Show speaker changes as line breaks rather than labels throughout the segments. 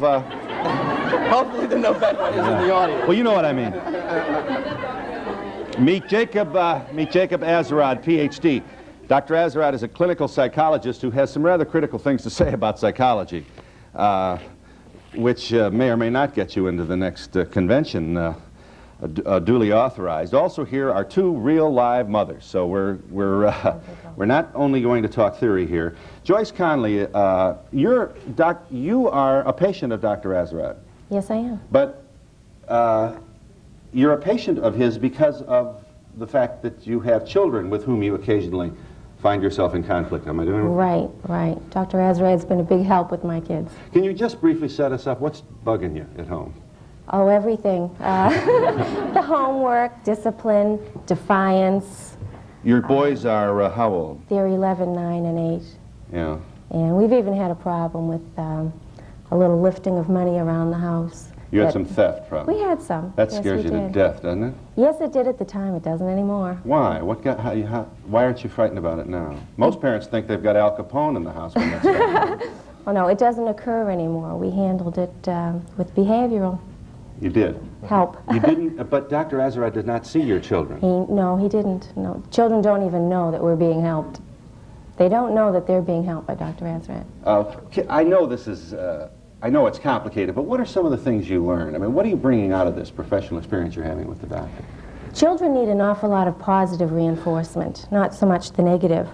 Hopefully the no bet one is in the audience.
Well, you know what I mean. Meet Jacob Azerrad, Ph.D. Dr. Azerrad is a clinical psychologist who has some rather critical things to say about psychology, which may or may not get you into the next convention, duly authorized. Also here are two real live mothers, so we're not only going to talk theory here. Joyce Conley, you are a patient of Dr. Azerrad.
Yes, I am.
But you're a patient of his because of the fact that you have children with whom you occasionally find yourself in conflict. Am I doing it?
Right, right. Dr. Azerrad's been a big help with my kids.
Can you just briefly set us up? What's bugging you at home?
Oh, everything. The homework, discipline, defiance.
Your boys are how old?
They're 11, 9, and 8.
Yeah.
And we've even had a problem with a little lifting of money around the house.
You had some theft, probably.
We had some.
That
Yes,
scares
we
you to
did.
death, doesn't it?
Yes, it did at the time. It doesn't anymore.
Why? Why aren't you frightened about it now? Most parents think they've got Al Capone in the house when that's happening.
Oh, no, it doesn't occur anymore. We handled it with behavioral
You did.
help.
You didn't, but Dr. Azerrad did not see your children.
No, he didn't. No, children don't even know that we're being helped. They don't know that they're being helped by Dr. Azerrad.
I know this is, I know it's complicated, but what are some of the things you learned? I mean, what are you bringing out of this professional experience you're having with the doctor?
Children need an awful lot of positive reinforcement, not so much the negative.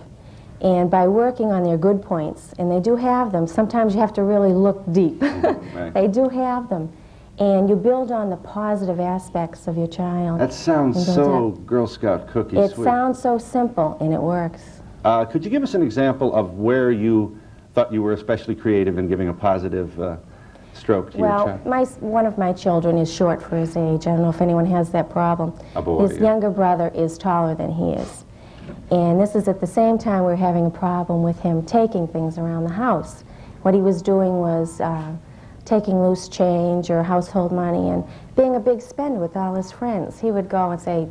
And by working on their good points, and they do have them, sometimes you have to really look deep.
Right.
They do have them. And you build on the positive aspects of your child.
That sounds so Girl Scout cookie
It
sweet.
sounds so simple, and it works.
Could you give us an example of where you thought you were especially creative in giving a positive stroke to your child?
Well, one of my children is short for his age. I don't know if anyone has that problem.
A boy,
His
yeah.
younger brother is taller than he is. And this is at the same time we're having a problem with him taking things around the house. What he was doing was taking loose change or household money and being a big spender with all his friends. He would go and say,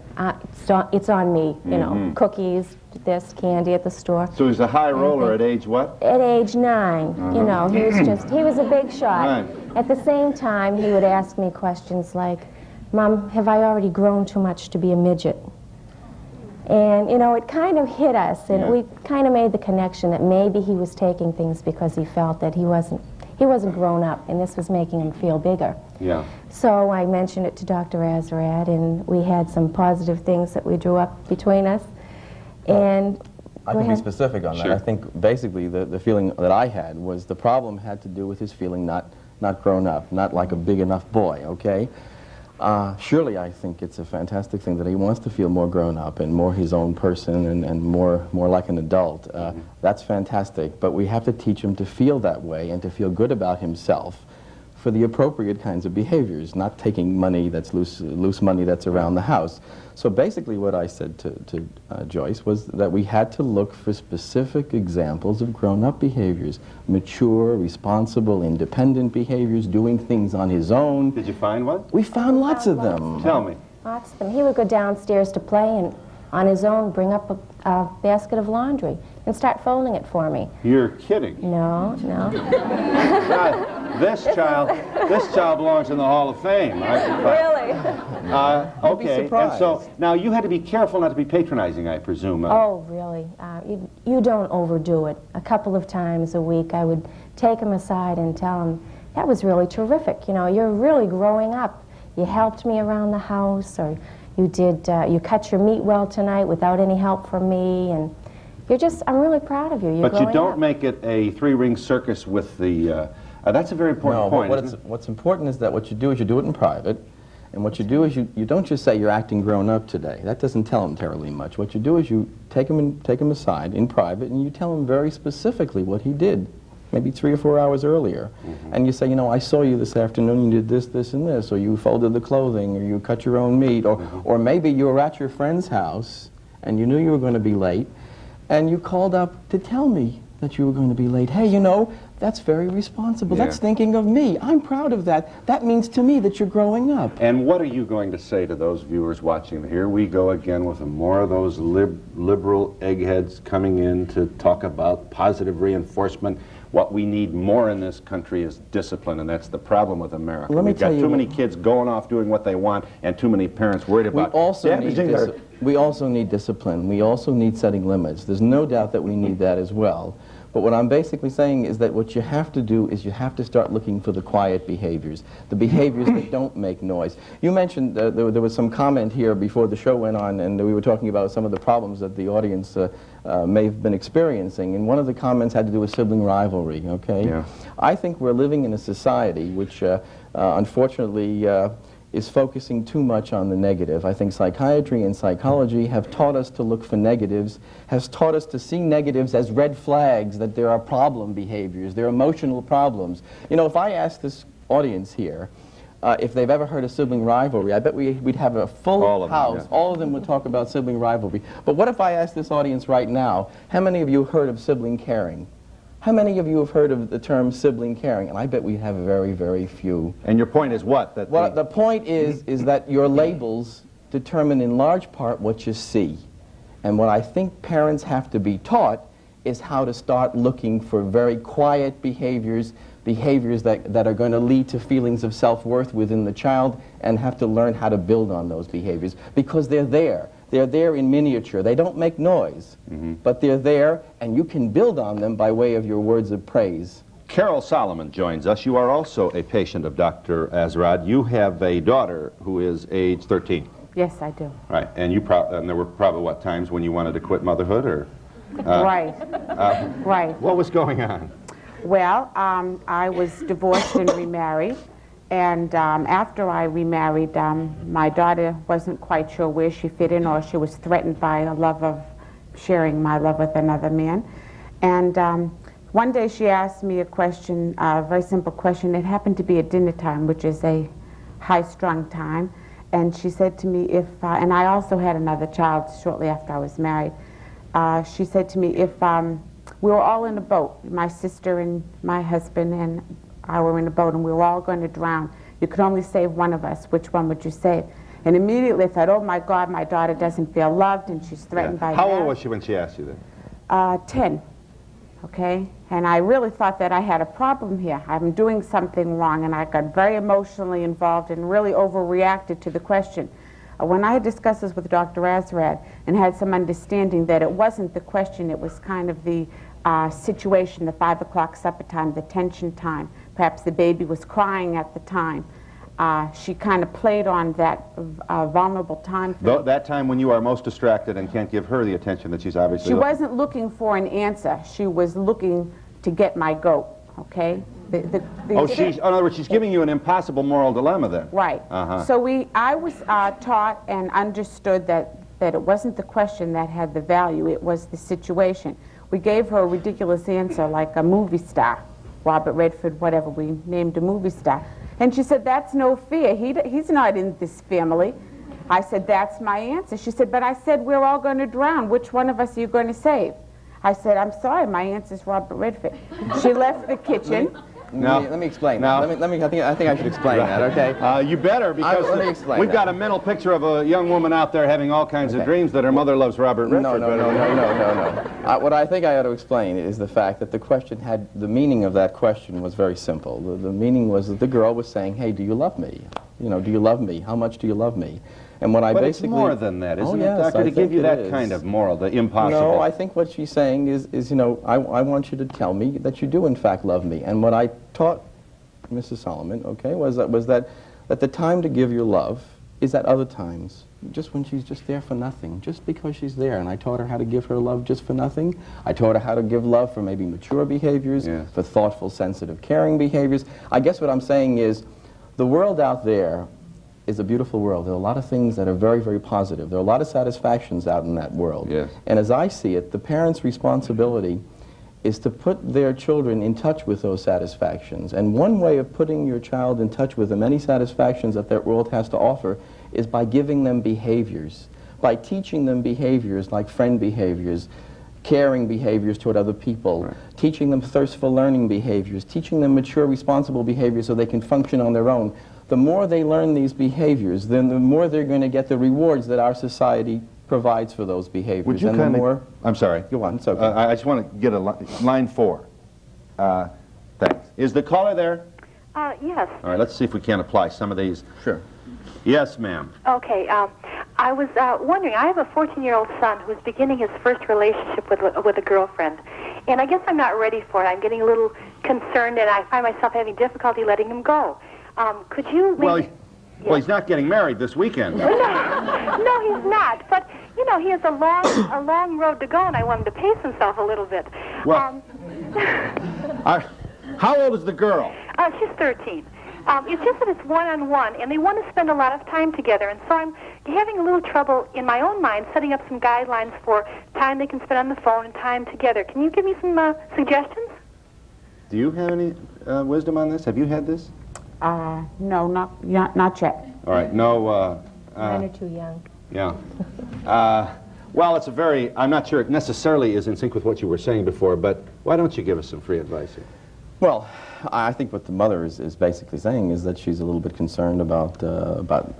it's on me, you know, cookies, this, candy at the store.
So he's a high roller at age what?
At age 9, you know, he was a big shot.
Right.
At the same time, he would ask me questions like, Mom, have I already grown too much to be a midget? And, you know, it kind of hit us, and we kind of made the connection that maybe he was taking things because he felt that he wasn't grown up, and this was making him feel bigger.
Yeah.
So I mentioned it to Dr. Azerrad, and we had some positive things that we drew up between us. And
I can be specific on that.
Sure.
I think basically the feeling that I had was the problem had to do with his feeling not grown up, not like a big enough boy, okay? Surely I think it's a fantastic thing that he wants to feel more grown up and more his own person and more like an adult. That's fantastic, but we have to teach him to feel that way and to feel good about himself for the appropriate kinds of behaviors, not taking money that's loose money that's around the house. So basically what I said to Joyce was that we had to look for specific examples of grown-up behaviors, mature, responsible, independent behaviors, doing things on his own.
Did you find one?
We found lots of them.
Tell me.
lots of them. He would go downstairs to play and on his own bring up a basket of laundry and start folding it for me.
You're kidding.
No, no.
God, this child belongs in the Hall of Fame.
Really?
Okay, and so now you had to be careful not to be patronizing, I presume.
Oh, really? You don't overdo it. A couple of times a week I would take him aside and tell him, that was really terrific. You know, you're really growing up. You helped me around the house, or you cut your meat well tonight without any help from me, and I'm really proud of you. You're
But you don't
up.
make it a three-ring circus with the, that's a very important point, isn't it?
What's important is that what you do is you do it in private, and what you do is you don't just say you're acting grown up today. That doesn't tell him terribly much. What you do is you take him aside in private, and you tell him very specifically what he did, maybe 3 or 4 hours earlier. Mm-hmm. And you say, you know, I saw you this afternoon, you did this, this, and this, or you folded the clothing, or you cut your own meat, or maybe you were at your friend's house, and you knew you were going to be late, and you called up to tell me that you were going to be late. Hey, you know, that's very responsible.
Yeah.
That's thinking of me. I'm proud of that. That means to me that you're growing up.
And what are you going to say to those viewers watching? Here we go again with more of those liberal eggheads coming in to talk about positive reinforcement. What we need more in this country is discipline, and that's the problem with America.
Let me
We've got
tell you
too many
what-
kids going off doing what they want, and too many parents worried about damaging their...
We also need discipline. We also need setting limits. There's no doubt that we need that as well. But what I'm basically saying is that what you have to do is you have to start looking for the quiet behaviors, the behaviors that don't make noise. You mentioned there was some comment here before the show went on, and we were talking about some of the problems that the audience may have been experiencing, and one of the comments had to do with sibling rivalry, okay?
Yeah.
I think we're living in a society which, unfortunately, is focusing too much on the negative. I think psychiatry and psychology have taught us to look for negatives, has taught us to see negatives as red flags, that there are problem behaviors, there are emotional problems. You know, if I ask this audience here if they've ever heard of sibling rivalry, I bet we'd have a full house.
Yeah.
All of them would talk about sibling rivalry. But what if I ask this audience right now, how many of you have heard of sibling caring? How many of you have heard of the term sibling caring? And I bet we have very, very few.
And your point is what? That
Well, the point is that your labels determine in large part what you see. And what I think parents have to be taught is how to start looking for very quiet behaviors, behaviors that are going to lead to feelings of self-worth within the child, and have to learn how to build on those behaviors, because they're there. They're there in miniature. They don't make noise, but they're there, and you can build on them by way of your words of praise.
Carol Solomon joins us. You are also a patient of Dr. Azerrad. You have a daughter who is age 13.
Yes, I do.
Right, and and there were probably, what, times when you wanted to quit motherhood, or?
Right. Right.
What was going on?
Well, I was divorced and remarried. And after I remarried, my daughter wasn't quite sure where she fit in, or she was threatened by a love of sharing my love with another man. And one day she asked me a question, a very simple question. It happened to be at dinner time, which is a high-strung time. And she said to me, and I also had another child shortly after I was married. She said to me, if we were all in a boat, my sister and my husband and I were in a boat, and we were all going to drown. You could only save one of us. Which one would you save? And immediately I thought, oh my God, my daughter doesn't feel loved, and she's threatened by
How
that.
old was she when she asked you that?
10. Okay? And I really thought that I had a problem here. I'm doing something wrong, and I got very emotionally involved and really overreacted to the question. When I had discussed this with Dr. Azerrad and had some understanding that it wasn't the question, it was kind of the situation, the 5 o'clock supper time, the tension time. Perhaps the baby was crying at the time. She kind of played on that vulnerable time.
That time when you are most distracted and can't give her the attention that she's obviously
She wasn't looking for an answer. She was looking to get my goat, okay?
in other words, she's giving you an impossible moral dilemma then.
Right. So I was taught and understood that it wasn't the question that had the value, it was the situation. We gave her a ridiculous answer like a movie star, Robert Redford, whatever, we named a movie star. And she said, that's no fear, he's not in this family. I said, that's my answer. She said, but I said we're all going to drown, which one of us are you going to save? I said, I'm sorry, my answer's Robert Redford. She left the kitchen.
Let me explain. I think I should explain that, okay?
You better, because
let me explain
we've
that.
got a mental picture of a young woman out there having all kinds of dreams that her mother loves Robert Redford.
No. What I think I ought to explain is the fact that the question had, the meaning of that question was very simple. The meaning was that the girl was saying, hey, do you love me? You know, do you love me? How much do you love me? And what I
but
basically...
it's more than that, isn't it,
yes,
Doctor, to give you that
is.
kind of moral, the impossible?
No, I think what she's saying is, you know, I want you to tell me that you do in fact love me. And what I taught Mrs. Solomon, okay, was that the time to give your love is at other times, just when she's just there for nothing, just because she's there. And I taught her how to give her love just for nothing. I taught her how to give love for maybe mature behaviors, for thoughtful, sensitive, caring behaviors. I guess what I'm saying is the world out there is a beautiful world. There are a lot of things that are very, very positive. There are a lot of satisfactions out in that world.
Yes.
And as I see it, the parents' responsibility is to put their children in touch with those satisfactions. And one way of putting your child in touch with the many satisfactions that world has to offer is by giving them behaviors, by teaching them behaviors like friend behaviors, caring behaviors toward other people, teaching them thirstful learning behaviors, teaching them mature, responsible behaviors so they can function on their own. The more they learn these behaviors, then the more they're going to get the rewards that our society provides for those behaviors.
Would you
and the more...
I'm sorry.
Go on, it's okay.
I just want to get line 4. Thanks. Is the caller there?
Yes.
All right, let's see if we can apply some of these.
Sure.
Yes, ma'am.
Okay. I was wondering, I have a 14-year-old son who's beginning his first relationship with a girlfriend. And I guess I'm not ready for it. I'm getting a little concerned, and I find myself having difficulty letting him go. Could you...
Well, he's not getting married this weekend.
No, he's not. But, you know, he has a long road to go, and I want him to pace himself a little bit.
Well, how old is the girl?
She's 13. It's just that it's one-on-one, and they want to spend a lot of time together, and so I'm having a little trouble in my own mind setting up some guidelines for time they can spend on the phone and time together. Can you give me some suggestions?
Do you have any wisdom on this? Have you had this?
No, not yet.
All right, no.
Mine are too young.
Yeah. Well, it's a very, I'm not sure it necessarily is in sync with what you were saying before, but why don't you give us some free advice here?
Well, I think what the mother is basically saying is that she's a little bit concerned about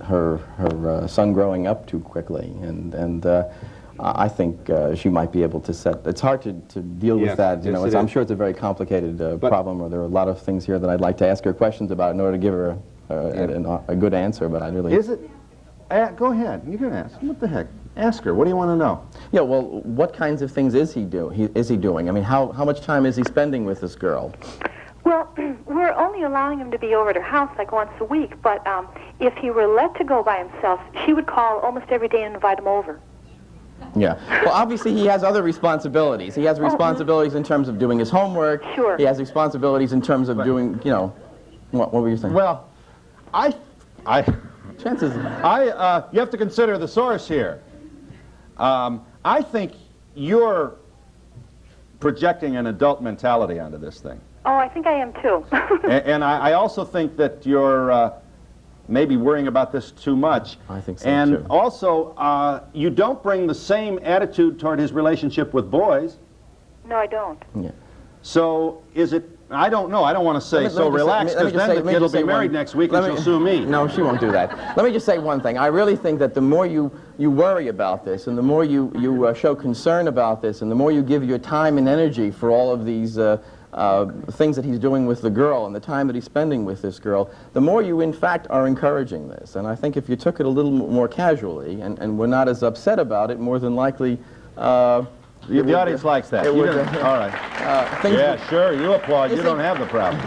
her son growing up too quickly, and I think she might be able to set. It's hard to deal with that. You know, I'm sure it's a very complicated problem, or there are a lot of things here that I'd like to ask her questions about in order to give her a good answer. But I really
is it. Go ahead. You can ask. What the heck? Ask her. What do you want to know?
Yeah. Well, what kinds of things is he doing? I mean, how much time is he spending with this girl?
Well, we're only allowing him to be over at her house like once a week, but if he were let to go by himself, she would call almost every day and invite him over.
Yeah. Well, obviously he has other responsibilities. He has responsibilities in terms of doing his homework.
Sure.
He has responsibilities in terms of doing, you know, what were you saying?
Well,
chances.
You have to consider the source here. I think you're projecting an adult mentality onto this thing.
Oh, I think I am too.
and I also think that you're maybe worrying about this too much.
I think so,
and
too.
also, you don't bring the same attitude toward his relationship with boys.
No, I don't.
Yeah.
So is it, I don't know, I don't want to say so relaxed, because then the kid will be married next week and she'll sue me.
No, she won't do that. Let me just say one thing. I really think that the more you worry about this, and the more you show concern about this, and the more you give your time and energy for all of these things that he's doing with the girl and the time that he's spending with this girl, the more you in fact are encouraging this. And I think if you took it a little more casually and were not as upset about it, more than likely
the audience likes that. All right. Yeah, sure, you applaud. You don't have the problem.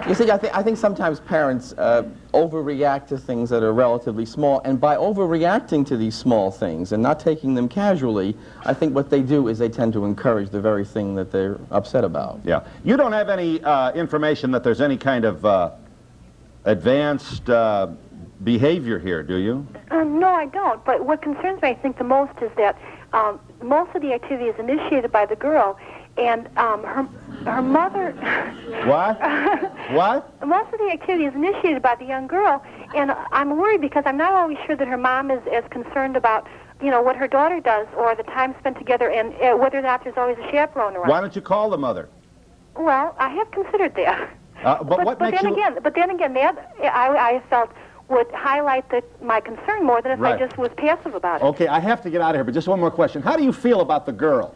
You see, I think sometimes parents overreact to things that are relatively small, and by overreacting to these small things and not taking them casually, I think what they do is they tend to encourage the very thing that they're upset about.
Yeah. You don't have any information that there's any kind of advanced behavior here, do you?
No, I don't. But what concerns me, I think, the most is that most of the activity is initiated by the girl, and her mother...
What? What?
Most of the activity is initiated by the young girl, and I'm worried because I'm not always sure that her mom is as concerned about, you know, what her daughter does or the time spent together, and whether or not there's always a chaperone around.
Why don't you call the mother?
Well, I have considered that.
But
then again, that I felt would highlight my concern more than if I just was passive about it.
Okay, I have to get out of here, but just one more question. How do you feel about the girl?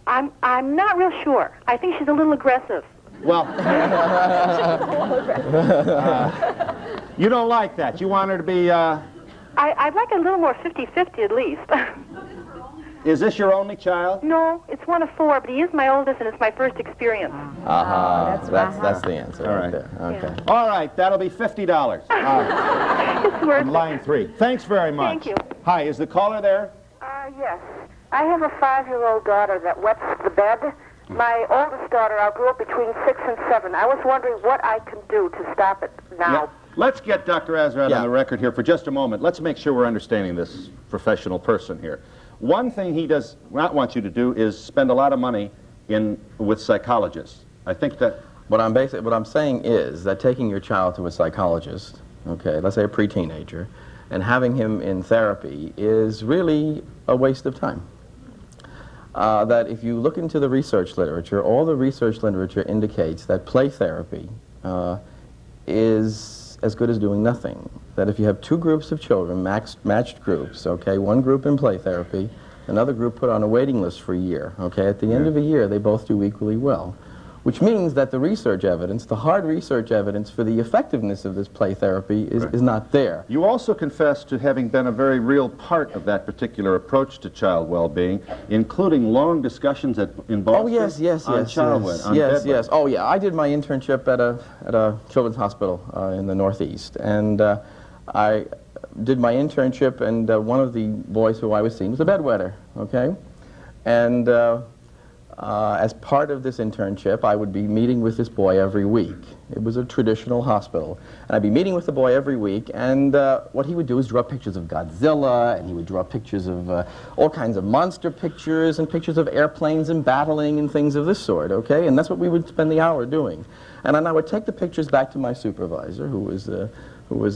I'm not real sure. I think she's a little aggressive.
Well, you don't like that. You want her to be...
I'd like a little more 50-50 at least.
Is this your only child?
No, it's one of four, but he is my oldest, and it's my first experience.
That's the answer right there. Okay.
Yeah.
All right, that'll be $50.
It's worth
On line 3. Thanks very much.
Thank you.
Hi, is the caller there?
Yes. I have a 5-year-old daughter that wets the bed. My oldest daughter outgrew it between 6 and 7. I was wondering what I can do to stop it now.
Yeah. Let's get Dr. Azerrad on the record here for just a moment. Let's make sure we're understanding this professional person here. One thing he does not want you to do is spend a lot of money with psychologists. I think that...
What I'm saying is that taking your child to a psychologist, okay, let's say a pre-teenager, and having him in therapy is really a waste of time. That if you look into the research literature, all the research literature indicates that play therapy is as good as doing nothing. That if you have two groups of children, matched groups, okay, one group in play therapy, another group put on a waiting list for a year, okay, at the end of a year they both do equally well. which means that the research evidence, the hard research evidence for the effectiveness of this play therapy is not there.
You also confess to having been a very real part of that particular approach to child well-being, including long discussions in Boston on childhood, on bedwetting.
Oh, yeah. I did my internship at a children's hospital in the Northeast, and I did my internship, and one of the boys who I was seeing was a bedwetter, okay? And as part of this internship, I would be meeting with this boy every week. It was a traditional hospital. And I'd be meeting with the boy every week, and what he would do is draw pictures of Godzilla, and he would draw pictures of all kinds of monster pictures, and pictures of airplanes and battling and things of this sort, okay? And that's what we would spend the hour doing. And then I would take the pictures back to my supervisor, who was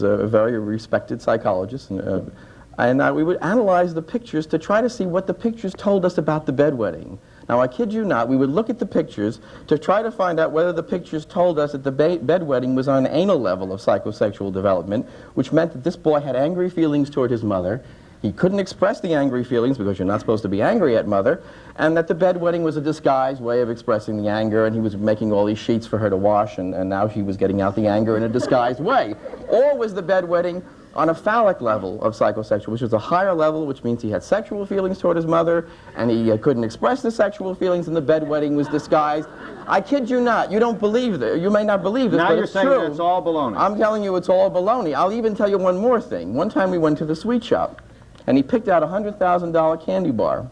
a very respected psychologist, and we would analyze the pictures to try to see what the pictures told us about the bedwetting. Now, I kid you not, we would look at the pictures to try to find out whether the pictures told us that the bedwetting was on an anal level of psychosexual development, which meant that this boy had angry feelings toward his mother. He couldn't express the angry feelings because you're not supposed to be angry at mother, and that the bedwetting was a disguised way of expressing the anger, and he was making all these sheets for her to wash, and now she was getting out the anger in a disguised way. Or was the bedwetting on a phallic level of psychosexual, which was a higher level, which means he had sexual feelings toward his mother, and he couldn't express the sexual feelings, and the bedwetting was disguised. I kid you not. You don't believe this. You may not believe this,
now
but
you're
it's
saying
true.
it's all baloney.
I'm telling you it's all baloney. I'll even tell you one more thing. One time we went to the sweet shop, and he picked out a $100,000 candy bar.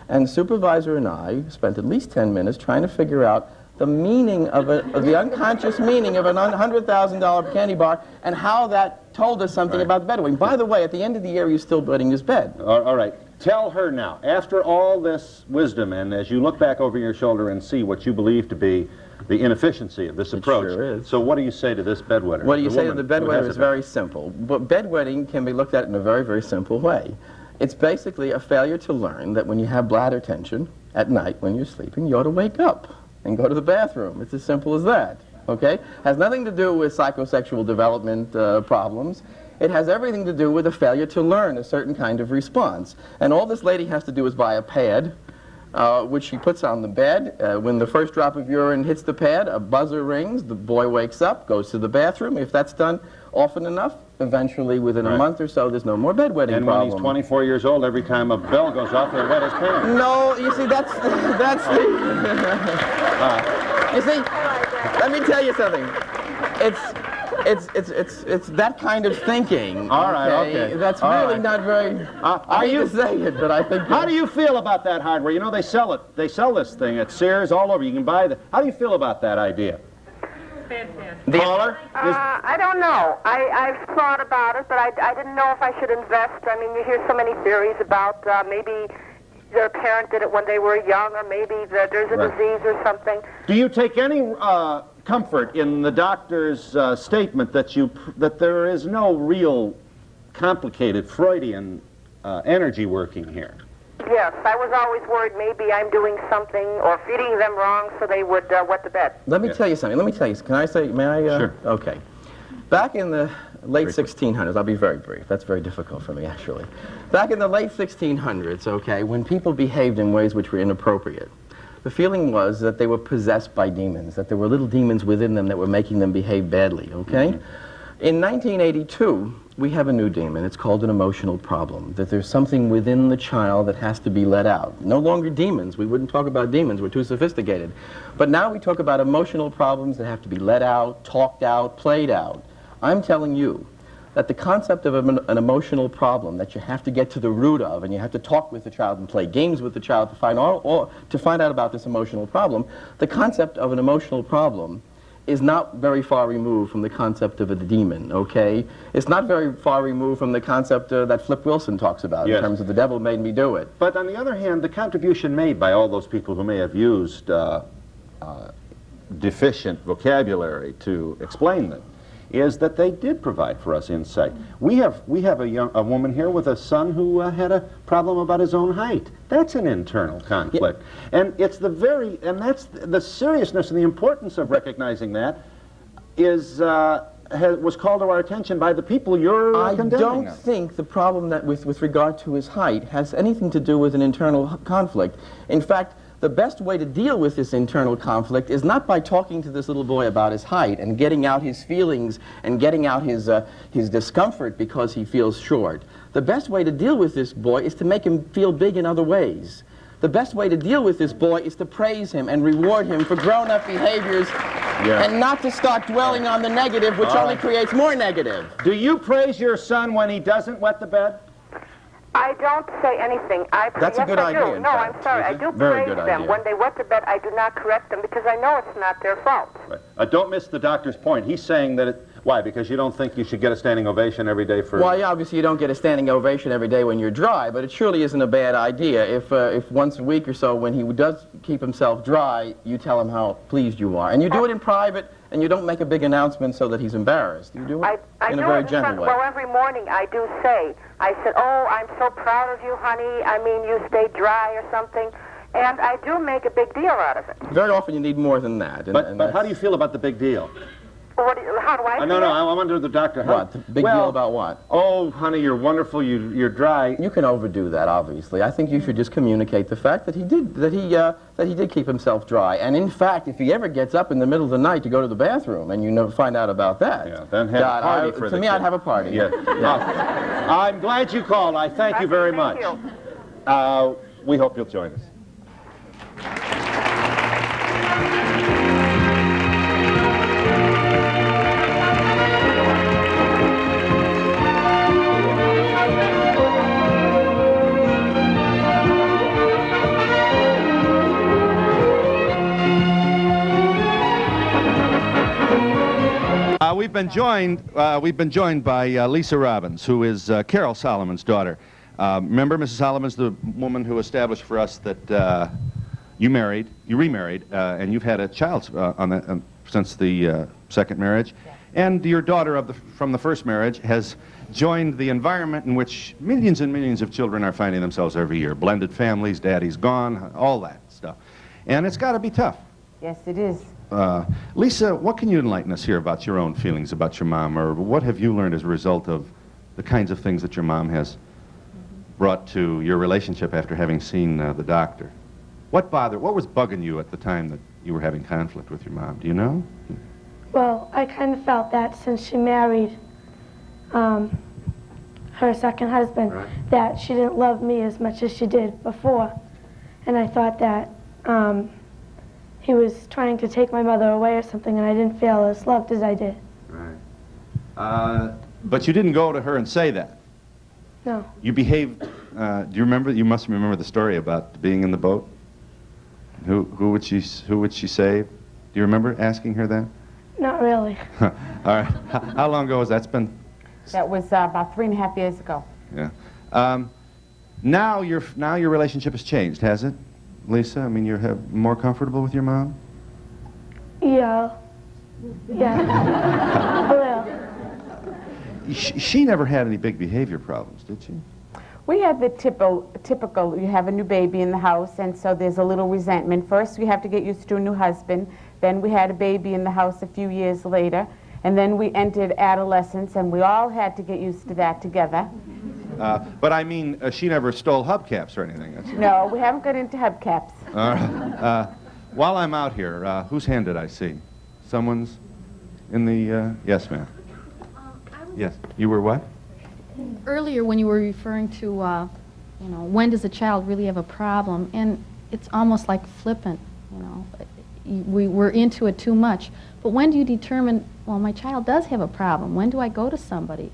And the supervisor and I spent at least 10 minutes trying to figure out the meaning of the unconscious meaning of a $100,000 candy bar, and how that told us something about bedwetting. By the way, at the end of the year, he was still wetting his bed.
All right. Tell her now, after all this wisdom, and as you look back over your shoulder and see what you believe to be the inefficiency of this approach,
sure is.
So what do you say to this bedwetter?
What do you say to the bedwetter is very simple. But bedwetting can be looked at in a very, very simple way. It's basically a failure to learn that when you have bladder tension at night when you're sleeping, you ought to wake up and go to the bathroom. It's as simple as that, okay? Has nothing to do with psychosexual development problems. It has everything to do with a failure to learn a certain kind of response. And all this lady has to do is buy a pad, which she puts on the bed. When the first drop of urine hits the pad, a buzzer rings, the boy wakes up, goes to the bathroom. If that's done often enough, eventually within a month or so, there's no more bedwetting problem.
And when he's 24 years old, every time a bell goes off, he'll wet his pants.
No, you see, that's the... you see, let me tell you something. It's that kind of thinking.
All right, okay.
That's really not very... I hate to say it, but I think...
How do you feel about that hardware? You know, they sell it. They sell this thing at Sears all over. You can buy the... How do you feel about that idea? Caller?
I don't know. I've thought about it, but I didn't know if I should invest. I mean, you hear so many theories about maybe their parent did it when they were young, or maybe there's a disease or something.
Do you take any comfort in the doctor's statement that there is no real complicated Freudian energy working here?
Yes, I was always worried maybe I'm doing something or feeding them wrong so they would wet the bed.
Let me tell you something. Let me tell you. Can I say, may I?
Sure.
Okay. Back in the late 1600s, I'll be very brief. That's very difficult for me, actually. Back in the late 1600s, okay, when people behaved in ways which were inappropriate, the feeling was that they were possessed by demons, that there were little demons within them that were making them behave badly, okay? In 1982, we have a new demon. It's called an emotional problem, that there's something within the child that has to be let out. No longer demons. We wouldn't talk about demons. We're too sophisticated. But now we talk about emotional problems that have to be let out, talked out, played out. I'm telling you that the concept of an emotional problem that you have to get to the root of, and you have to talk with the child and play games with the child to find out about this emotional problem, the concept of an emotional problem is not very far removed from the concept of a demon, okay? It's not very far removed from the concept that Flip Wilson talks about in terms of the devil made me do it.
But on the other hand, the contribution made by all those people who may have used deficient vocabulary to explain them is that they did provide for us insight. We have a woman here with a son who had a problem about his own height. That's an internal conflict. Yeah. And it's that's the seriousness and the importance of recognizing that was called to our attention by the people you're condemning.
I don't think the problem that with regard to his height has anything to do with an internal conflict. In fact, the best way to deal with this internal conflict is not by talking to this little boy about his height and getting out his feelings and getting out his discomfort because he feels short. The best way to deal with this boy is to make him feel big in other ways. The best way to deal with this boy is to praise him and reward him for grown-up behaviors and not to start dwelling on the negative, which only creates more negative.
Do you praise your son when he doesn't wet the bed?
I don't say anything.
That's a good idea,
Do.
in
No,
fact.
I'm sorry. I do
Very
praise
good
them.
idea.
When they wet the bed, I do not correct them because I know it's not their fault.
Right. Don't miss the doctor's point. He's saying that why? Because you don't think you should get a standing ovation every day for...
Well, yeah, obviously you don't get a standing ovation every day when you're dry, but it surely isn't a bad idea if once a week or so, when he does keep himself dry, you tell him how pleased you are. And you do it in private, and you don't make a big announcement so that he's embarrassed. You do it in a very gentle way.
Well, every morning I do say, I said, oh, I'm so proud of you, honey. I mean, you stayed dry or something. And I do make a big deal out of it.
Very often you need more than that.
But how do you feel about the big deal?
How do I feel?
No, I'm under the doctor.
What? The big deal about what?
Oh, honey, you're wonderful. You're dry.
You can overdo that, obviously. I think you should just communicate the fact that he did keep himself dry. And in fact, if he ever gets up in the middle of the night to go to the bathroom, and you never find out about that,
yeah, then have a party for the
to me,
kid.
I'd have a party.
Yeah. I'm glad you called. I thank you very much. We hope you'll join us. We've been joined by Lisa Robbins, who is Carol Solomon's daughter. Remember, Mrs. Solomon's the woman who established for us that you remarried, and you've had a child since the second marriage, and your daughter from the first marriage has joined the environment in which millions and millions of children are finding themselves every year. Blended families, daddy's gone, all that stuff, and it's got to be tough.
Yes, it is.
Lisa, what can you enlighten us here about your own feelings about your mom, or what have you learned as a result of the kinds of things that your mom has brought to your relationship after having seen the doctor? What was bugging you at the time that you were having conflict with your mom? Do you know?
Well, I kind of felt that since she married her second husband, that she didn't love me as much as she did before. And I thought that he was trying to take my mother away or something, and I didn't feel as loved as I did.
Right. But you didn't go to her and say that.
No.
You behaved, do you remember, you must remember the story about being in the boat? Who would she save? Do you remember asking her that?
Not really.
All right. How long ago was that?
That was about 3.5 years ago.
Yeah. Now your relationship has changed, has it, Lisa? I mean, you're more comfortable with your mom?
Yeah. Yeah. A little.
She never had any big behavior problems, did she?
We had the typical, you have a new baby in the house, and so there's a little resentment. First, we have to get used to a new husband. Then we had a baby in the house a few years later. And then we entered adolescence, and we all had to get used to that together.
But I mean, she never stole hubcaps or anything.
No, we haven't got into hubcaps.
All right. While I'm out here, whose hand did I see? Someone's in the, yes, ma'am. Yes, you were what?
Earlier when you were referring to, when does a child really have a problem? And it's almost like flippant, we're into it too much. But when do you determine, well, my child does have a problem? When do I go to somebody?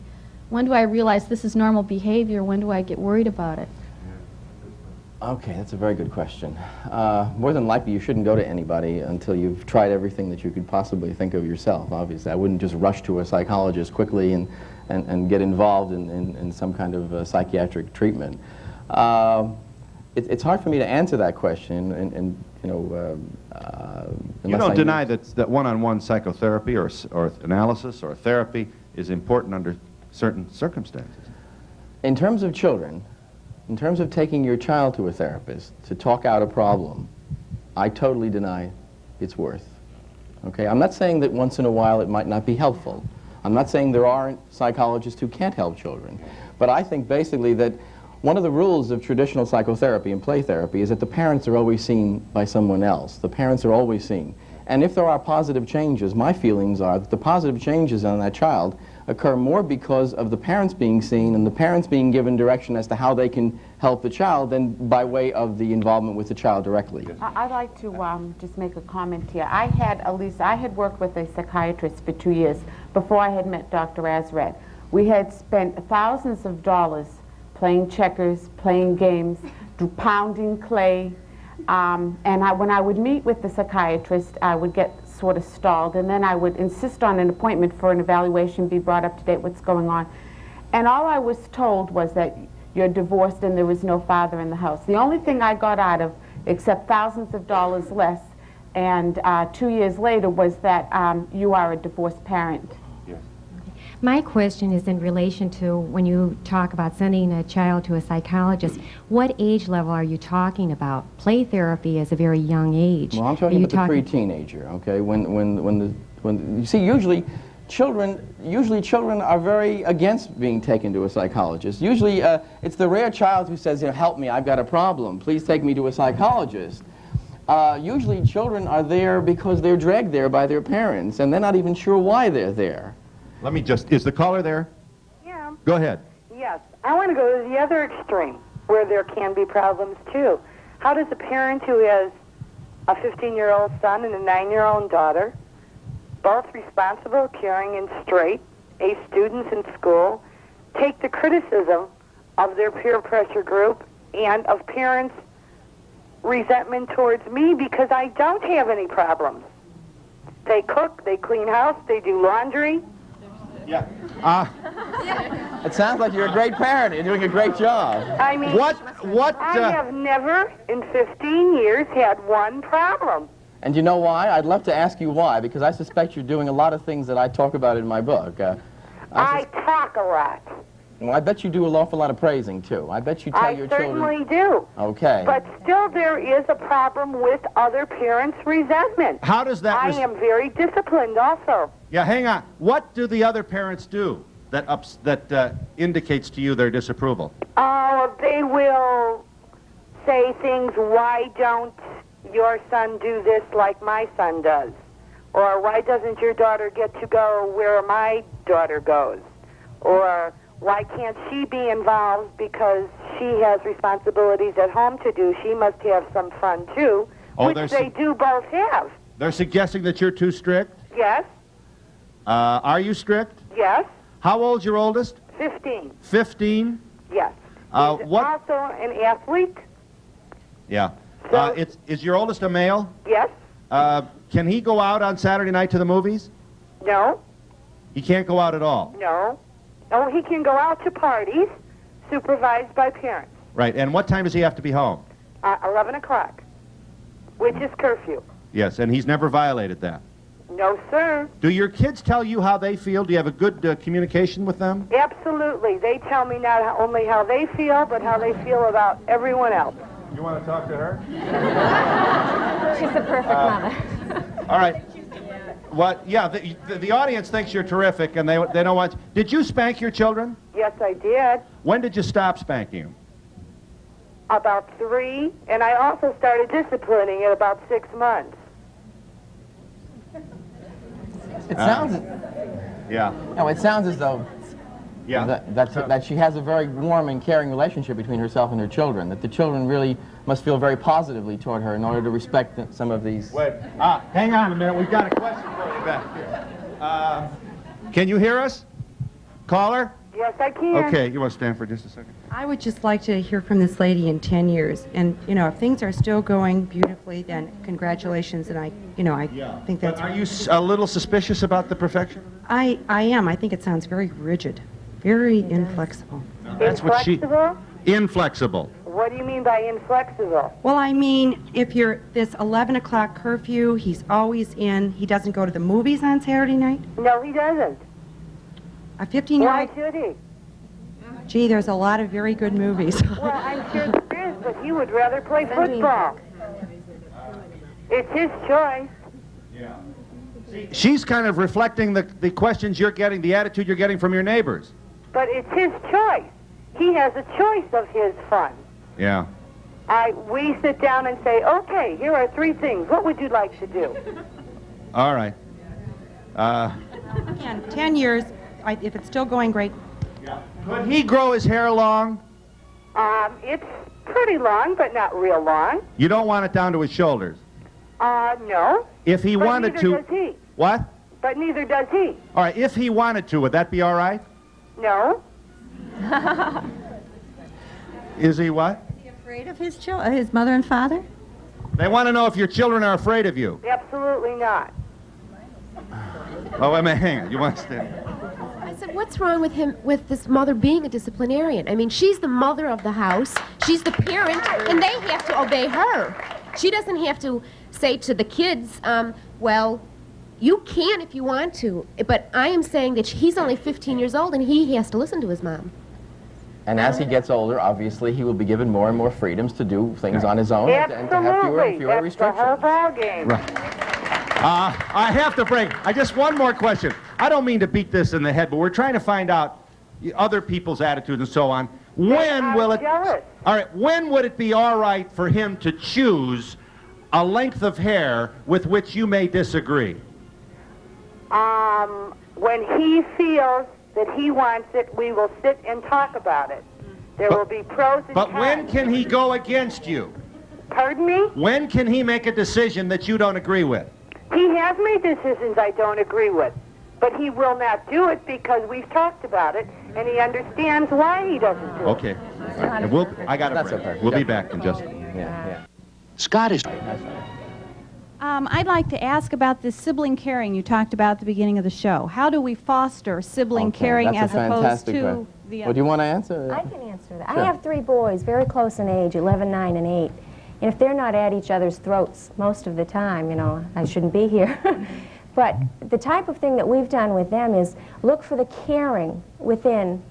When do I realize this is normal behavior? When do I get worried about it?
Okay, that's a very good question. More than likely, you shouldn't go to anybody until you've tried everything that you could possibly think of yourself, obviously. I wouldn't just rush to a psychologist quickly and get involved in some kind of psychiatric treatment. It's hard for me to answer that question,
you don't deny that one-on-one psychotherapy or analysis or therapy is important under certain circumstances.
In terms of children, in terms of taking your child to a therapist to talk out a problem, I totally deny its worth. Okay, I'm not saying that once in a while it might not be helpful. I'm not saying there aren't psychologists who can't help children. But I think basically that one of the rules of traditional psychotherapy and play therapy is that the parents are always seen by someone else. The parents are always seen. And if there are positive changes, my feelings are that the positive changes on that child occur more because of the parents being seen and the parents being given direction as to how they can help the child than by way of the involvement with the child directly.
I'd like to just make a comment here. I had worked with a psychiatrist for 2 years before I had met Dr. Azerrad. We had spent thousands of dollars playing checkers, playing games, pounding clay, and when I would meet with the psychiatrist, I would get sort of stalled, and then I would insist on an appointment for an evaluation, be brought up to date what's going on. And all I was told was that you're divorced and there was no father in the house. The only thing I got out of, except thousands of dollars less, and 2 years later, was that you are a divorced parent.
My question is in relation to when you talk about sending a child to a psychologist, what age level are you talking about? Play therapy is a very young age.
Well, I'm talking about the pre-teenager, okay? When you see, usually children are very against being taken to a psychologist. Usually it's the rare child who says, help me, I've got a problem, please take me to a psychologist. Usually children are there because they're dragged there by their parents, and they're not even sure why they're there.
Let me just, is the caller there?
Yeah.
Go ahead.
Yes. I want to go to the other extreme, where there can be problems, too. How does a parent who has a 15-year-old son and a 9-year-old daughter, both responsible, caring, and straight, A students in school, take the criticism of their peer pressure group and of parents' resentment towards me because I don't have any problems? They cook, they clean house, they do laundry.
Yeah.
It sounds like you're a great parent. You're doing a great job.
I mean, I have never in 15 years had one problem.
And you know why? I'd love to ask you why, because I suspect you're doing a lot of things that I talk about in my book.
I talk a lot.
Well, I bet you do an awful lot of praising, too. I bet you tell your children...
I certainly do.
Okay.
But still there is a problem with other parents' resentment.
How does that...
I am very disciplined also.
Yeah, hang on. What do the other parents do that indicates to you their disapproval?
Oh, they will say things, why don't your son do this like my son does? Or why doesn't your daughter get to go where my daughter goes? Or why can't she be involved because she has responsibilities at home to do? She must have some fun too, which they do both have.
They're suggesting that you're too strict?
Yes.
Are you strict?
Yes.
How old's your oldest?
15.
15?
Yes.
What?
Also an athlete?
Yeah.
So,
is your oldest a male?
yes.
Can he go out on Saturday night to the movies?
No.
He can't go out at all?
No. Oh, he can go out to parties supervised by parents.
Right. And what time does he have to be home?
11 o'clock, which is curfew.
Yes, and he's never violated that.
No, sir.
Do your kids tell you how they feel? Do you have a good communication with them?
Absolutely. They tell me not only how they feel, but how they feel about everyone else.
You want to talk to her?
She's the perfect mother.
All right. What? Yeah, the audience thinks you're terrific, and they don't want... Did you spank your children?
Yes, I did.
When did you stop spanking them?
About 3, and I also started disciplining at about 6 months.
It sounds...
Yeah.
No, it sounds as though that she has a very warm and caring relationship between herself and her children, that the children really must feel very positively toward her in order to respect some of these...
Wait. Hang on a minute. We've got a question for you back here. Can you hear us? Caller?
Yes, I can.
Okay, you want to stand for just a second?
I would just like to hear from this lady in 10 years. And, if things are still going beautifully, then congratulations. And I think that's...
But are you a little suspicious about the perfection?
I am. I think it sounds very rigid, very inflexible.
That's what she...
Inflexible?
Inflexible.
What do you mean by inflexible?
Well, I mean, if you're this 11 o'clock curfew, he's always in. He doesn't go to the movies on Saturday night?
No, he doesn't.
A 15-year-old...
Why should he?
Gee, there's a lot of very good movies.
Well, I'm sure there is, but he would rather play football. It's his choice.
Yeah. She's kind of reflecting the questions you're getting, the attitude you're getting from your neighbors.
But it's his choice. he has a choice of his fun.
Yeah.
We sit down and say, okay, here are 3 things. What would you like to do?
All right.
Again, 10 years, if it's still going great.
Could he grow his hair long?
It's pretty long, but not real long.
You don't want it down to his shoulders.
No.
If he
But
wanted
neither
to.
does he.
What?
But neither does he.
All right, if he wanted to, would that be all right?
No.
Is he what?
Is he afraid of his mother and father?
They want to know if your children are afraid of you.
Absolutely not.
Oh, wait a minute, hang on. You want to stand?
I said, what's wrong with him, with this mother being a disciplinarian? I mean, she's the mother of the house, she's the parent, and they have to obey her. She doesn't have to say to the kids, well, you can if you want to, but I am saying that he's only 15 years old and he has to listen to his mom.
And as he gets older, obviously, he will be given more and more freedoms to do things on his own
Absolutely.
and to have fewer and fewer
That's
restrictions.
the whole ball game.
Right. I have to break. One more question. I don't mean to beat this in the head, but we're trying to find out other people's attitudes and so on. When will it?
Jealous.
All right. When would it be all right for him to choose a length of hair with which you may disagree?
When he feels that he wants it, we will sit and talk about it. There will be pros and
But
cons.
when can he go against you?
Pardon me?
When can he make a decision that you don't agree with?
He has made decisions I don't agree with, but he will not do it because we've talked about it, and he understands why he doesn't do it.
Okay. All right. I got
That's
a break.
okay.
We'll be
Yeah.
back in just a minute.
Yeah.
Scott is...
I'd like to ask about the sibling caring you talked about at the beginning of the show. How do we foster sibling caring
That's
as
a
opposed
fantastic
to
question.
the
Well, do you want to answer?
I can answer that.
Sure.
I have 3 boys, very close in age, 11, 9, and 8. And if they're not at each other's throats most of the time, you know, I shouldn't be here. But the type of thing that we've done with them is look for the caring within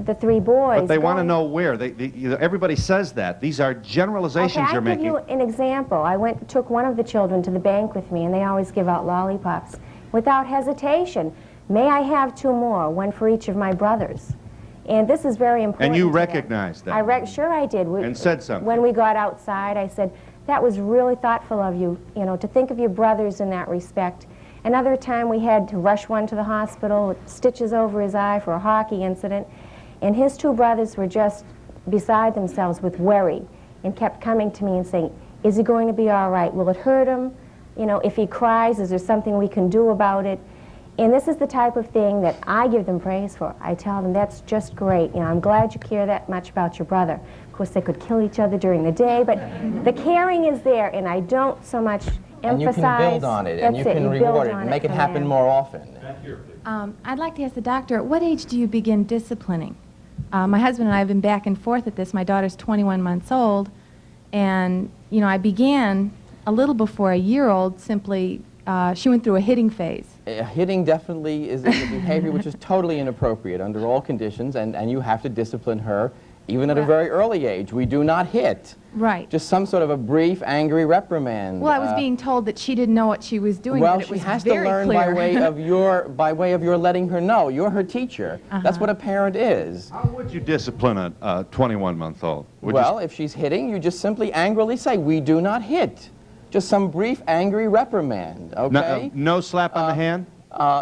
the 3 boys.
But they want to know where. Everybody says that. These are generalizations you're making.
I'll give you an example. I took one of the children to the bank with me, and they always give out lollipops. Without hesitation, may I have 2 more, one for each of my brothers? And this is very important.
And you
to them.
recognized that?
Sure I did.
And said something?
When we got outside, I said, that was really thoughtful of you, you know, to think of your brothers in that respect. Another time we had to rush one to the hospital with stitches over his eye for a hockey incident, and his 2 brothers were just beside themselves with worry and kept coming to me and saying, is he going to be all right? Will it hurt him? You know, if he cries, is there something we can do about it? And this is the type of thing that I give them praise for. I tell them, that's just great. You know, I'm glad you care that much about your brother. Of course, they could kill each other during the day, but the caring is there, and I don't so much emphasize.
And you can build on it, and you can reward it, and make it happen more often.
I'd like to ask the doctor, at what age do you begin disciplining? My husband and I have been back and forth at this. My daughter's 21 months old, and, you know, I began a little before a year-old simply, she went through a hitting phase.
Hitting definitely is a behavior which is totally inappropriate under all conditions, and you have to discipline her even at a very early age. We do not hit.
Right.
Just some sort of a brief, angry reprimand.
Well, I was being told that she didn't know what she was doing,
well,
but it was
she has to
very
learn
clear.
by way of your letting her know. You're her teacher. That's what a parent is.
How would you discipline a 21-month-old?
Well, if she's hitting, you just simply angrily say, we do not hit. Just some brief, angry reprimand, okay?
No slap on the hand?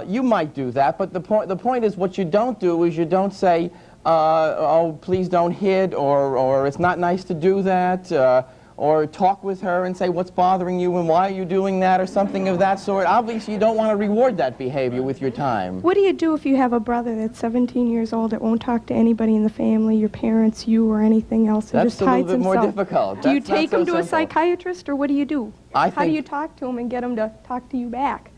You might do that, but the point is what you don't do is you don't say, oh, please don't hit, or it's not nice to do that, or talk with her and say, what's bothering you and why are you doing that, or something of that sort. Obviously, you don't want to reward that behavior with your time.
What do you do if you have a brother that's 17 years old that won't talk to anybody in the family, your parents, you, or anything else, and
That's
just
a little
hides
bit more
himself?
difficult.
Do you
That's not
take
so
him to a
simple.
psychiatrist, or what do you do?
I
How do
think-
you talk to him and get him to talk to you back?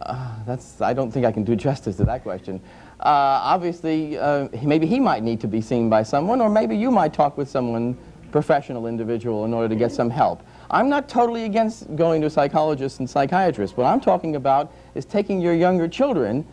I don't think I can do justice to that question. Obviously, maybe he might need to be seen by someone, or maybe you might talk with someone, professional individual, in order to get some help. I'm not totally against going to psychologists and psychiatrists. What I'm talking about is taking your younger children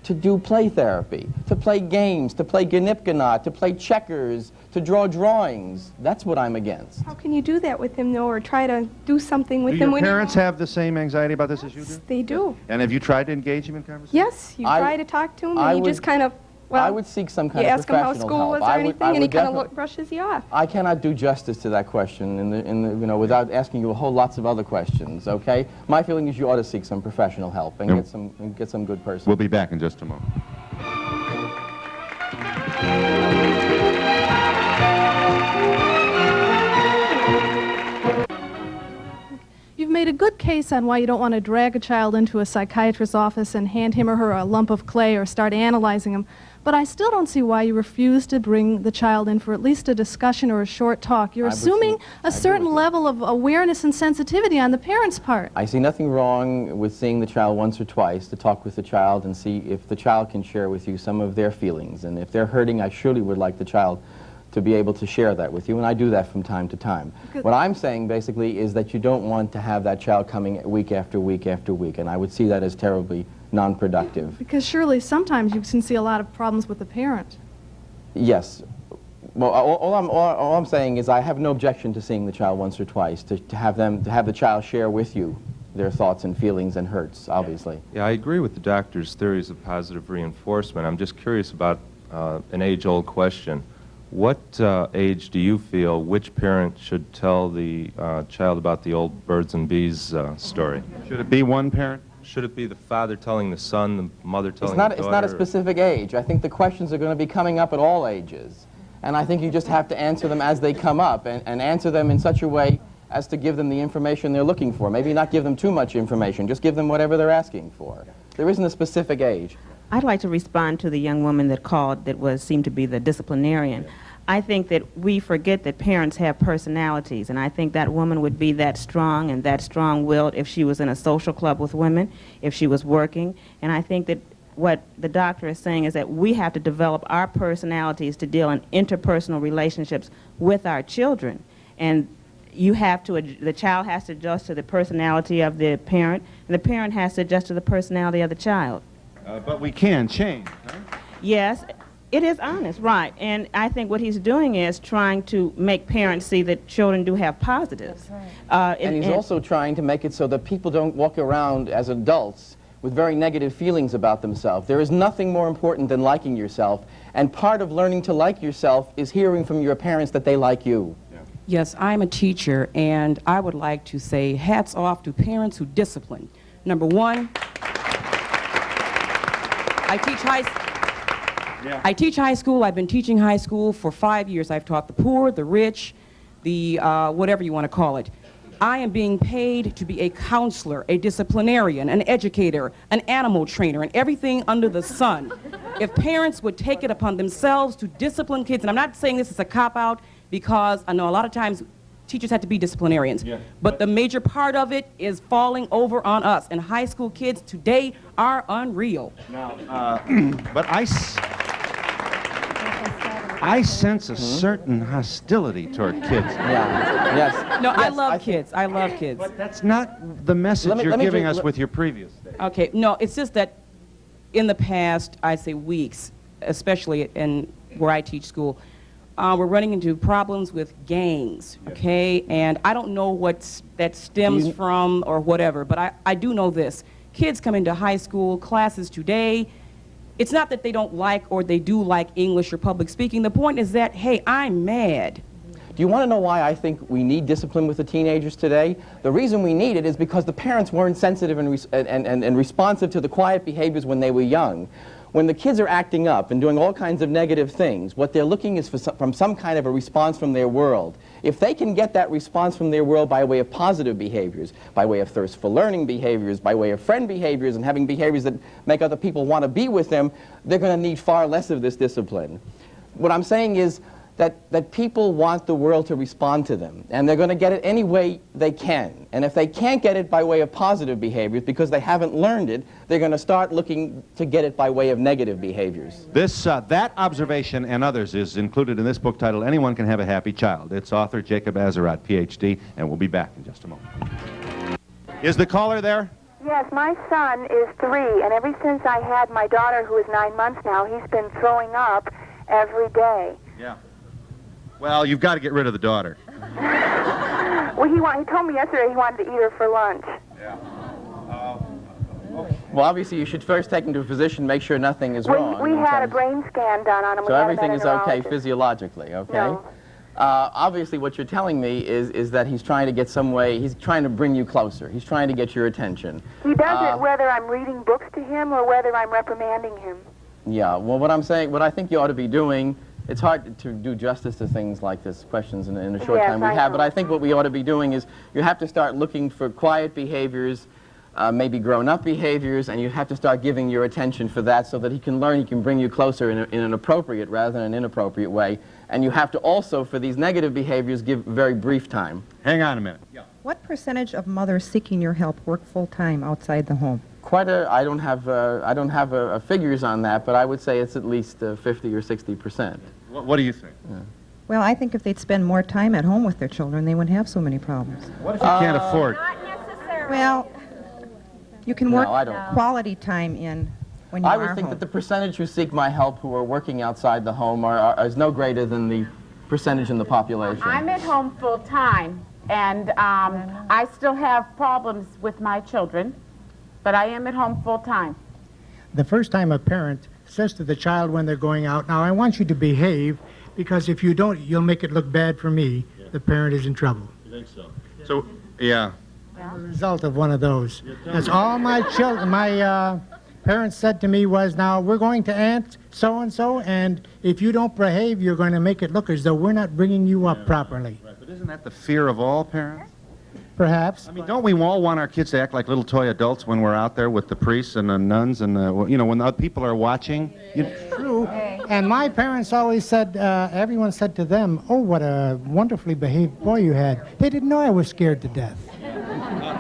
to do play therapy, to play games, to play ganipganot, to play checkers, to draw drawings. That's what I'm against.
How can you do that with him, though, or try to do something with
Do
him
your
when
parents have the same anxiety about this as you do?
they do?
And have you tried to engage him in conversation?
Yes, you try to talk to him, and he just kind of
I would seek some kind
you
of
ask him how
professional
school
help.
was or anything, and he kind
definitely-
of brushes you off.
I cannot do justice to that question without asking you a whole lots of other questions, okay? My feeling is you ought to seek some professional help and get some good person.
We'll be back in just a moment.
You've made a good case on why you don't want to drag a child into a psychiatrist's office and hand him or her a lump of clay or start analyzing him, but I still don't see why you refuse to bring the child in for at least a discussion or a short talk. You're assuming a certain level of awareness and sensitivity on the parent's part.
I see nothing wrong with seeing the child once or twice to talk with the child and see if the child can share with you some of their feelings. And if they're hurting, I surely would like the child to be able to share that with you, and I do that from time to time. What I'm saying basically is that you don't want to have that child coming week after week after week, and I would see that as terribly non-productive.
Because surely sometimes you can see a lot of problems with the parent.
Yes. Well, all I'm saying is I have no objection to seeing the child once or twice, to have the child share with you their thoughts and feelings and hurts, obviously.
Yeah, I agree with the doctor's theories of positive reinforcement. I'm just curious about an age-old question. What age do you feel which parent should tell the child about the old birds and bees story?
Should it be one parent?
Should it be the father telling the son, the mother telling
It's not,
the daughter?
it's not a specific age. I think the questions are going to be coming up at all ages. And I think you just have to answer them as they come up and answer them in such a way as to give them the information they're looking for. Maybe not give them too much information, just give them whatever they're asking for. There isn't a specific age.
I'd like to respond to the young woman that called that seemed to be the disciplinarian. I think that we forget that parents have personalities, and I think that woman would be that strong and that strong-willed if she was in a social club with women, if she was working. And I think that what the doctor is saying is that we have to develop our personalities to deal in interpersonal relationships with our children. And the child has to adjust to the personality of the parent, and the parent has to adjust to the personality of the child.
But we can change, right?
Yes, it is honest, right. And I think what he's doing is trying to make parents see that children do have positives.
And he's also trying to make it so that people don't walk around as adults with very negative feelings about themselves. There is nothing more important than liking yourself, and part of learning to like yourself is hearing from your parents that they like you.
Yes, I'm a teacher, and I would like to say hats off to parents who discipline. Number one, I teach high school. I've been teaching high school for 5 years. I've taught the poor, the rich, the whatever you want to call it. I am being paid to be a counselor, a disciplinarian, an educator, an animal trainer, and everything under the sun. If parents would take it upon themselves to discipline kids, and I'm not saying this is a cop-out, because I know a lot of times teachers have to be disciplinarians, but the major part of it is falling over on us, and high school kids today are unreal.
Now, but I sense a certain hostility toward kids.
Yes.
No, I love kids. I love kids.
But that's not the message you're giving us with your previous statement.
Okay, no, it's just that in the past, I'd say weeks, especially in where I teach school, we're running into problems with gangs, okay? And I don't know what that stems from or whatever, but I do know this. Kids come into high school classes today. It's not that they don't like or they do like English or public speaking. The point is that, hey, I'm mad.
Do you want to know why I think we need discipline with the teenagers today? The reason we need it is because the parents weren't sensitive and responsive to the quiet behaviors when they were young. When the kids are acting up and doing all kinds of negative things, what they're looking is from some kind of a response from their world. If they can get that response from their world by way of positive behaviors, by way of thirst for learning behaviors, by way of friend behaviors and having behaviors that make other people want to be with them, they're going to need far less of this discipline. What I'm saying is that people want the world to respond to them, and they're going to get it any way they can. And if they can't get it by way of positive behaviors because they haven't learned it, they're going to start looking to get it by way of negative behaviors.
That observation and others is included in this book titled Anyone Can Have a Happy Child. Its author, Jacob Azerrad, Ph.D., and we'll be back in just a moment. Is the caller there?
Yes, my son is 3, and ever since I had my daughter, who is 9 months now, he's been throwing up every day.
Yeah. Well, you've got to get rid of the daughter.
Well, he told me yesterday he wanted to eat her for lunch.
Yeah.
Well, obviously, you should first take him to a physician, make sure nothing is wrong.
We had a brain scan done on him.
So everything is okay physiologically, okay?
No.
Obviously, what you're telling me is that he's trying to get some way, he's trying to bring you closer. He's trying to get your attention.
He does it whether I'm reading books to him or whether I'm reprimanding him.
Yeah, well, what I'm saying, what I think you ought to be doing, it's hard to do justice to things like this, questions in a short time we have, but I think what we ought to be doing is you have to start looking for quiet behaviors, maybe grown-up behaviors, and you have to start giving your attention for that so that he can learn, he can bring you closer in an appropriate rather than an inappropriate way. And you have to also, for these negative behaviors, give very brief time.
Hang on a minute.
What percentage of mothers seeking your help work full-time outside the home?
Quite a, I don't have figures on that, but I would say it's at least 50 or 60%.
What do you think?
Yeah.
Well, I think if they'd spend more time at home with their children, they wouldn't have so many problems.
What if you can't afford?
Well, you can work
No, I don't.
quality time in when you
I
are
would think
home.
that the percentage who seek my help who are working outside the home is no greater than the percentage in the population.
I'm at home full time, and I still have problems with my children, but I am at home full time.
The first time a parent says to the child when they're going out, now I want you to behave, because if you don't, you'll make it look bad for me. Yeah. The parent is in trouble.
You think so? So, yeah.
The result of one of those. That's all my children, my parents said to me was, now we're going to Aunt so-and-so, and if you don't behave, you're going to make it look as though we're not bringing you up properly.
Right, but isn't that the fear of all parents?
Perhaps.
I mean, don't we all want our kids to act like little toy adults when we're out there with the priests and the nuns and you know, when other people are watching?
True. And my parents always said, everyone said to them, oh, what a wonderfully behaved boy you had. They didn't know I was scared to death.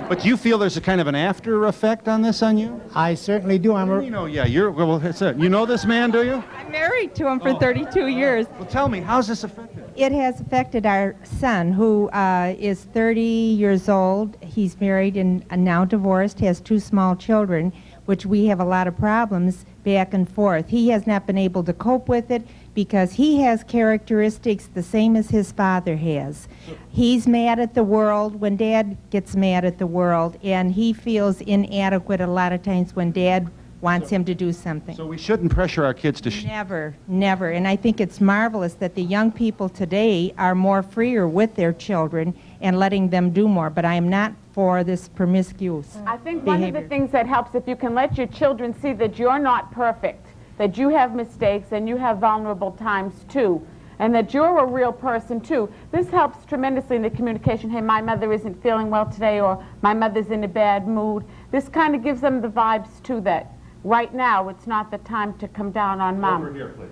But do you feel there's a kind of an after effect on this on you?
I certainly do.
You know, yeah, well, it's you know this man, do you?
I'm married to him for 32 years.
Well, tell me, how's this affected?
It has affected our son, who is 30 years old. He's married and now divorced, has 2 small children, which we have a lot of problems back and forth. He has not been able to cope with it because he has characteristics the same as his father has. He's mad at the world when Dad gets mad at the world, and he feels inadequate a lot of times when Dad wants him to do something.
So we shouldn't pressure our kids to...
Never, never. And I think it's marvelous that the young people today are more freer with their children and letting them do more. But I am not for this promiscuous
I think
behavior.
one of the things that helps, if you can let your children see that you're not perfect, that you have mistakes and you have vulnerable times too, and that you're a real person too. This helps tremendously in the communication. Hey, my mother isn't feeling well today, or my mother's in a bad mood. This kind of gives them the vibes too that right now it's not the time to come down on mom.
Over here, please.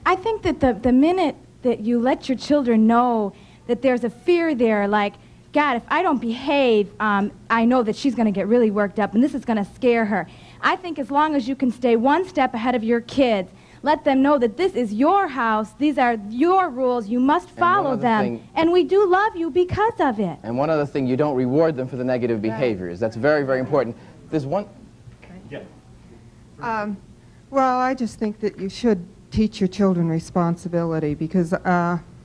I think that the minute that you let your children know that there's a fear there, like, God, if I don't behave, I know that she's going to get really worked up and this is going to scare her. I think as long as you can stay one step ahead of your kids, let them know that this is your house, these are your rules, you must follow them, and we do love you because of it.
And one other thing, you don't reward them for the negative behaviors. That's very, very important. There's one...
Well, I just think that you should teach your children responsibility because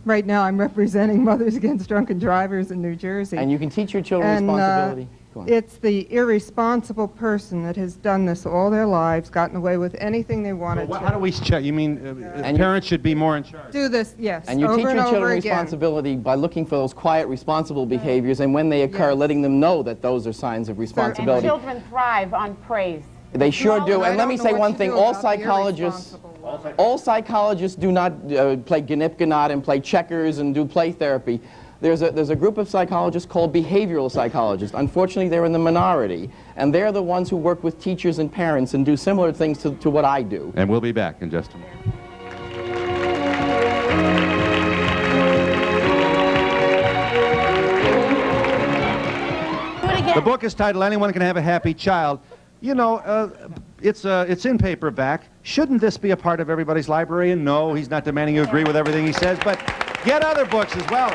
right now I'm representing Mothers Against Drunken Drivers in New Jersey.
And you can teach your children responsibility. Go on.
It's the irresponsible person that has done this all their lives, gotten away with anything they wanted to.
How do we check? You mean parents should be more in charge?
Do this, yes,
And you
over
teach
and
your
over
children
again.
responsibility by looking for those quiet, responsible behaviors, and when they occur, letting them know that those are signs of responsibility.
And children thrive on praise.
They sure do. And let me say one thing, all
psychologists
do not play gnip-gnot and play checkers and do play therapy. There's a group of psychologists called behavioral psychologists. Unfortunately, they're in the minority, and they're the ones who work with teachers and parents and do similar things to what I do.
And we'll be back in just a minute. The book is titled Anyone Can Have a Happy Child. You know, it's in paperback. Shouldn't this be a part of everybody's library? And no, he's not demanding you agree with everything he says, but get other books as well.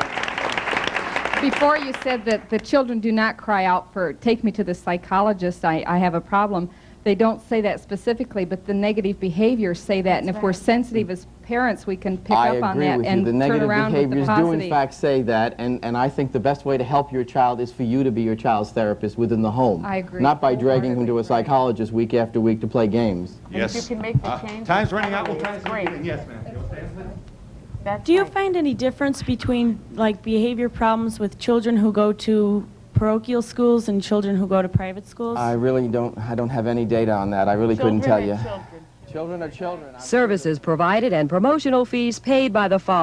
Before you said that the children do not cry out for, take me to the psychologist, I have a problem. they don't say that specifically, but the negative behaviors say that. And if we're sensitive as parents, we can pick
I
up on
agree
that
with you.
and
The
turn
negative
around with the
behaviors do in
positive.
fact say that, and I think the best way to help your child is for you to be your child's therapist within the home.
I agree.
Not by dragging him to a psychologist week after week to play games.
Yes.
If you can make the change.
Time's running out. We'll try
It's
to
great.
Yes, ma'am.
Do you find any difference between like behavior problems with children who go to parochial schools and children who go to private schools?
I really don't have any data on that. I really couldn't tell you.
Children
Children are children.
Services provided and promotional fees paid by the father.